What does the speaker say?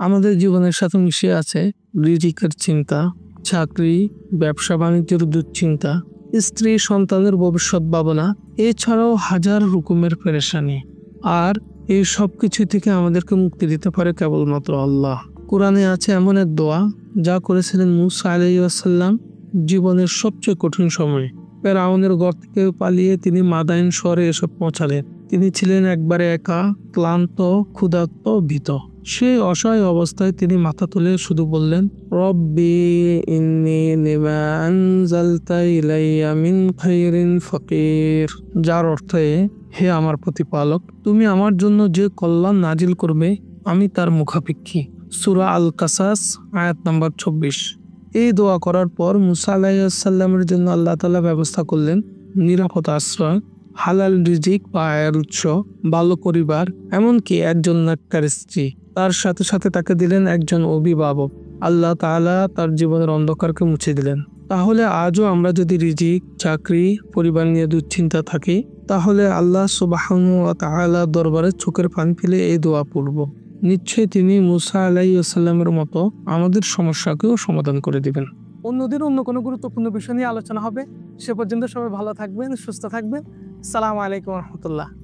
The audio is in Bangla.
আমাদের জীবনের সাথে মিশে আছে রিজিকের চিন্তা, চাকরি, ব্যবসা বাণিজ্যের দুশ্চিন্তা, স্ত্রী সন্তানের ভবিষ্যৎ ভাবনা, এছাড়াও হাজার রকমের পেরেশানি। আর এই সব কিছু থেকে আমাদেরকে মুক্তি দিতে পারে কেবলমাত্র আল্লাহ। কোরআনে আছে এমন এক দোয়া যা করেছিলেন মূসা আলাইহিস সালাম জীবনের সবচেয়ে কঠিন সময়ে। ফেরাউনের ঘর থেকে পালিয়ে তিনি মাদাইন শহরে এসে পৌঁছালেন। তিনি ছিলেন একবারে একা, ক্লান্ত, ক্ষুধার্ত, ভীত। সেই অসহায় অবস্থায় তিনি মাথা তুলে শুধু বললেন, রব্বি ইন্নী লিমা আনজালতা ইলাইয়া মিন খাইরিন ফাকির, যার অর্থ হে আমার প্রতিপালক, তুমি আমার জন্য যে কল্যাণ নাজিল করবে আমি তার মুখাপেক্ষী। সূরা আল কাসাস আয়াত নম্বর ২৪। এই দোয়া করার পর মূসা আলাইহিস সালামের জন্য আল্লাহ তাআলা ব্যবস্থা করলেন নিরাপদ আশ্রয়, হালাল রিজিক বা আয়ের উৎস, ভালো পরিবার, এমনকি একজন নেককার স্ত্রী। তার সাথে সাথে তাকে দিলেন একজন অভিভাবক। আল্লাহ তাআলা তার জীবনের অন্ধকারকে মুছে দিলেন। তাহলে আজও আমরা যদি রিজিক, চাকরি, পরিবার নিয়ে দুশ্চিন্তা থাকি, তাহলে আল্লাহ সুবহানাহু ওয়া তাআলার দরবারে চোখের পানি ফেলে এই দোয়া পড়ব। নিশ্চয়ই তিনি মূসা আলাইহিস সালামের মতো আমাদের সমস্যাকেও সমাধান করে দিবেন। অন্যদিন অন্য কোনো গুরুত্বপূর্ণ বিষয় নিয়ে আলোচনা হবে। সে পর্যন্ত সবাই ভালো থাকবেন, সুস্থ থাকবেন। আসসালামু আলাইকুম ওয়া রাহমাতুল্লাহ।